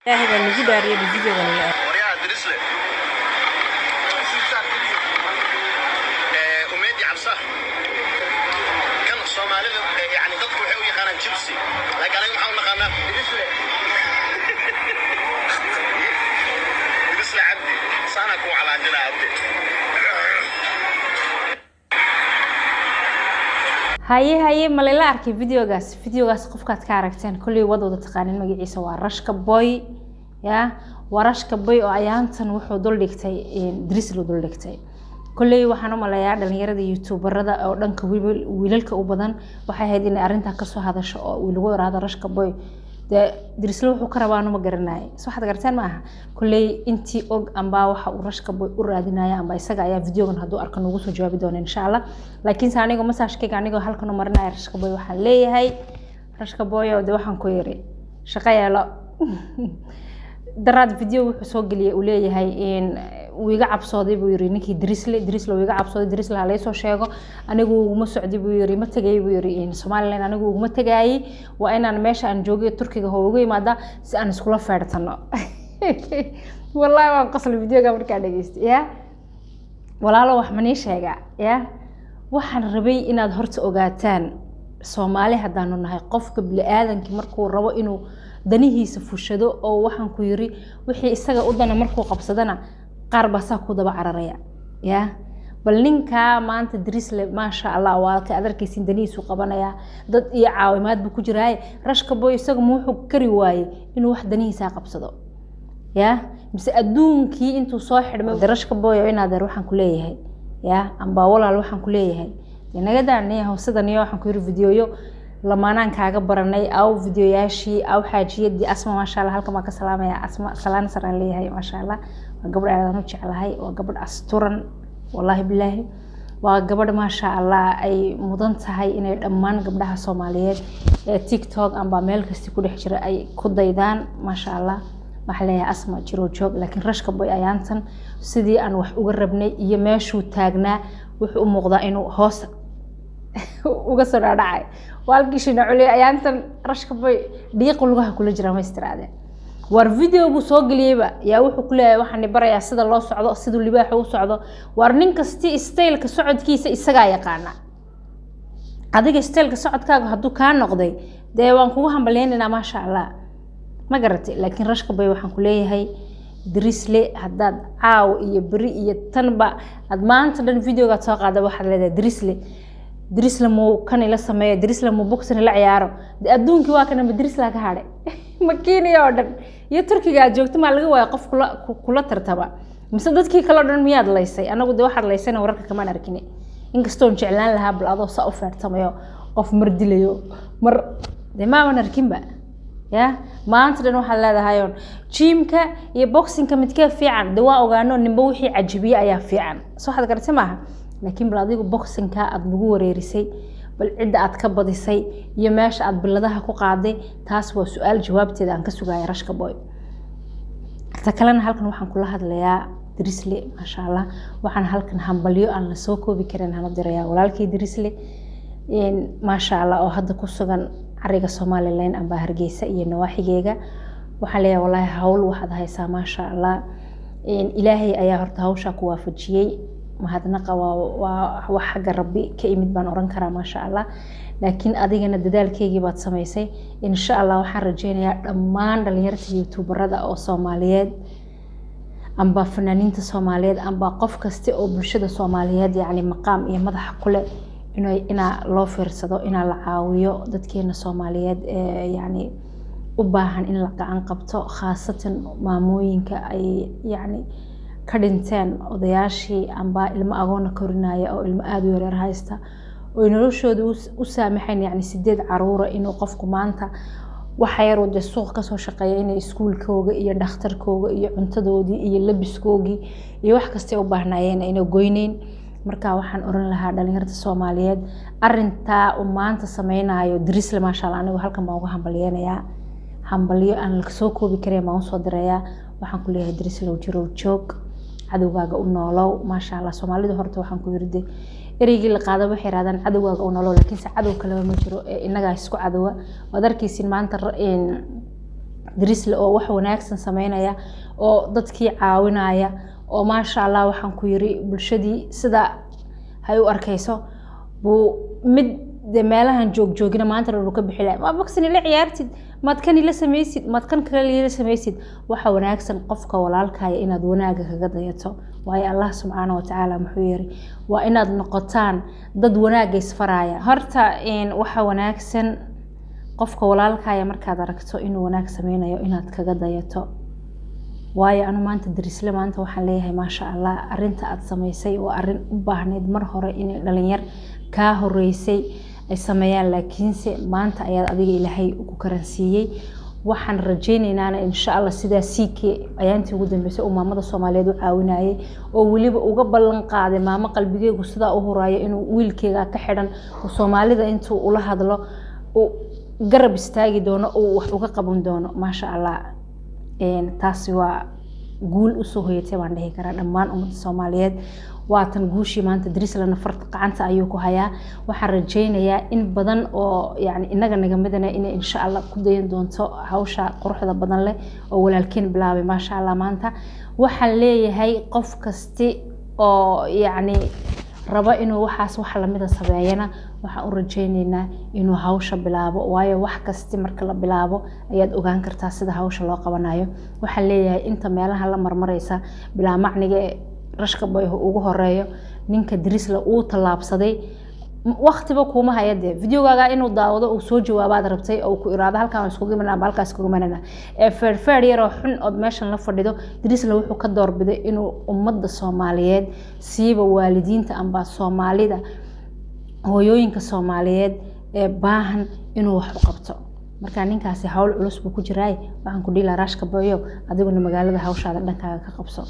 هذا اللي جدا ريب الفيديو ولا وريها درسله وميدي عبصح كان الصومالي يعني ضد وحوي قرن جبسي لكن انا محاول نقانا درسله درسله عبدي صانا كو على عندنا عبدي هاي ما لا أركي فيديو غاس قفكات كاركتين كل وضع تقانين مجيء سوا رشك بوي يا ورشك بوي أو أيانتن وحو دول دكتي دريس لو دول دكتي كل وحنا ما لا يعرف يرد يوتيوبر هذا أو دنك ويلك أبدا وحي هذه إن أرنتها كسو هذا شو ويلقوا هذا رشك بوي ده دريس له كربانو ما قرناي سو حد قرتين معها كل أنتي أوج أمبا وح ورشك بوي ورادينايا أمبا يسقى يا فيديو من هدو أركن وجوس وجواب دون إن شاء الله لكن سانيجو مساج كي عنيجو هالكنو مرنا رشك بوي وحلي هاي رشك بوي وده وحن كويري شقيا لا دراد فيديو وحسوق لي وليه هاي إن ويقع بصادي بيوري نكي دريس له ويقع بصادي دريس له عليه سو شيء أنا جو مسعودي بيوري ما تجاي بيوري إن سومالي لين أنا جو ما تجاي وأنا ماشى أن جوجي تركي هو جوجي ماذا سأنا سكولا فارتنا والله ما قص الفيديو قبل كده جيست يا ولا لو وحمني شيء يا وحن ربي إن ظهرت أوجاتان سومالي هدانو نهاي قف قبل آذن كمركو الروا إنه danihiisa fushado oo waxaan ku yiri wixii isaga u dana markuu qabsadana qaar ba saa ku daba cararaya ya bal ninka maanta Drisle ma sha Allah waa ka adarkaysin danihiisu qabanaya dad iyo caawimaad bu ku jiray rashka booy isaga wuxuu kari waayay inuu wax danihiisa qabsado ya mise adduunkii intuu soo xidhmay rashka booy oo inaad waxaan ku leeyahay ya amba walaal waxaan ku leeyahay inaga daanay hoosadan iyo waxaan ku yiri fiidiyoyo لمانان كاغا برناي او فيديوياشي او حاجيدي اسماء ما شاء الله halka ma ka salaamaya asma salaan saran leeyahay ma sha Allah waa gabadh aad u jecelahay waa gabadh asturan wallahi billahi waa gabadh ma sha Allah ay mudan tahay inay dhammaan gabdhaha Soomaaliyeed ee TikTok amba meel kasta ku dhex jira ay ku daydaan ma sha Allah waxa leeyahay asma jiro joog laakiin rashka boy ayaantan sidii aan wax uga rabnay iyo meeshuu taagnaa wuxuu u muuqdaa inuu hoos uga soo dhacay walkiishina culay ayaantan rashka boy dhiiq lugaha kula jira ma istiraade war video soo galiyayba yaa wuxuu ku leeyahay waxaan barayaa sida loo socdo sidoo libaaxa u socdo war nin kasta style-ka socodkiisa isaga yaqaana adiga style-ka socodkaaga haduu ka noqday de waan kugu hambalyeynaa ma sha Allah ma garatay laakiin rashka boy waxaan ku leeyahay Drisle haddaad caaw iyo bari iyo tanba ad maanta dhan video-ga soo qaada waxaad leedahay Drisle mo kan ila sameeyo Drisle mo boxing la ciyaaro adduunki waa kana Drisle ka haday makiiniyo dhan iyo turkiga joogto ma laga waay qof kula tartaba mise dadkii kala dhan miyaad laysay anagu de waxaad laysayna wararka kama arkine inkastoo jeclaan lahaa bal adoo saa u faartamayo qof mar dilayo mar de ma wan arkinba ya maanta dhan waxa leedahay gymka iyo boxingka midkee fiican de waa ogaano nimba wixii cajibiye ayaa fiican soo xad gartay maaha laakiin bal adigu boxingka aad lagu wareerisay bal cid aad ka badisay iyo meesha aad biladaha ku qaaday taas waa su'aal jawaabteeda aan ka sugaay rashka boy ta kalena halkan waxaan kula hadlayaa Drisle ma sha Allah waxaan halkan hambalyo aan la soo koobi karin hana dirayaa walaalkay Drisle ma sha Allah oo hadda ku sugan ariga Soomaaliland amba Hargeysa iyo nawaaxigeega waxa leeyahay wallahi hawl waxaad haysaa ma sha Allah ilaahay ayaa horta hawsha ku waafajiyay mahadnaqa waa wax xagga rabbi ka imid baan oran karaa ma sha Allah laakiin adigana dadaalkeygii baad sameysay insha Allah waxaan rajeynayaa dhammaan dhalinyarada YouTuberada oo Soomaaliyeed amba fanaaniinta Soomaaliyeed amba qof kasta oo bulshada Soomaaliyeed yaani maqaam iyo madax kule ina loo fiirsado ina la caawiyo dadkeena Soomaaliyeed yaani u baahan in la gacan qabto khaasatan maamooyinka ay yaani ka dhinteen odayaashii amba ilmo agoon korinaya oo ilmo aad u yar haysta oo noloshooda u saamaxayn yaani 8 caruur inuu qofku maanta waxa yar oo suuq ka soo shaqeeyo inay iskuulkooga iyo dhakhtarkooga iyo cuntadoodii iyo labiskoogii iyo wax kasta u baahnayeen inay goyneen marka waxaan oran lahaa dhalinyarada Soomaaliyeed arinta uu maanta sameeynayo Drisle ma sha Allah anigu halkan baan uga hambalyeynaya hambalyo aan la soo koobi karin ma soo diraya waxaan ku leeyahay Drisle oo jiro joog cadawgaaga u noolow ma sha Allah Soomaalidu horta waxaan ku yiraaday ereyga la qaado waxay raadaan cadawgaaga u noolow laakiin si cadow kale ma jiro inaga isku cadowa wadarkiisin maanta dirisle oo wax wanaagsan sameynaya oo dadkii caawinaya oo maasha Allah waxaan ku yiri bulshadii sida hay u arkayso buu mid de meelahan joogina maanta lagu ka bixilay ma baksin ila ciyaartid maad kan ila sameeysid maad kan kale ila sameeysid waxa wanaagsan qofka walaalkaaga inaad wanaaga kaga dayato waayo Allah subhanahu wa ta'ala muxuu yiri waa inaad noqotaan dad wanaaga isfaraya horta waxa wanaagsan qofka walaalkaaga markaad aragto inuu wanaag sameynayo inaad kaga dayato waayo anu maanta dirisle maanta waxaan leeyahay maasha Allah arinta aad sameysay waa arin u baahneed mar hore in dhalinyar ka horeysay ay sameeyaan laakiinse maanta ayaad adiga Ilaahay ugu karansiiyay waxaan rajaynaynaa insha Allah sidaasii ayaantii ugu dambeysay maamada Soomaaliyeed u caawinayay oo waliba uga ballan qaaday maama qalbigeegu sida u horayo inuu wiilkeega ka xidhan oo Soomaalida intuu ula hadlo oo garab istaagi doono oo wax uga qaban doono maasha Allah taasi waa guul u soo hoyatay baan dhihi karaa dhammaan ummadda Soomaaliyeed waatan guushii maanta dirislana farta qacanta ayuu ku hayaa waxaan rajaynayaa in badan oo yani inaga naga midana in insha Allah ku dayan doonto hawsha quruxda badan leh oo walaalkeen bilaabay maasha Allah maanta waxaan leeyahay qof kasta oo yani raba inuu waxaas wax la mid ah sameeyana waxaan u rajaynaynaa inuu hawsha bilaabo waayo wax kasta marka la bilaabo ayaad ogaan kartaa sida hawsha loo qabanayo waxaan leeyahay inta meelaha la marmaraysa bilaa macniga rashka bay ugu horeeyo ninka dirisla uu talaabsaday waqtiba kuma hayade videogaaga inuu daawado oo soo jawaabaad rabtay oo ku iraado halkaan isku gimanaa halkaas ku gimanaa feer yaro xun oo meeshan la fadhido dirisla wuxuu ka doorbiday inuu ummadda Soomaaliyeed siiba waalidiinta amba Soomaalida hooyooyinka Soomaaliyeed ee baahan inuu wax u qabto marka ninkaasi hawl culus buu ku jiray waxaan ku dhilaa rashka bayo adiguna magaalada hawshaada dhankaaga ka qabso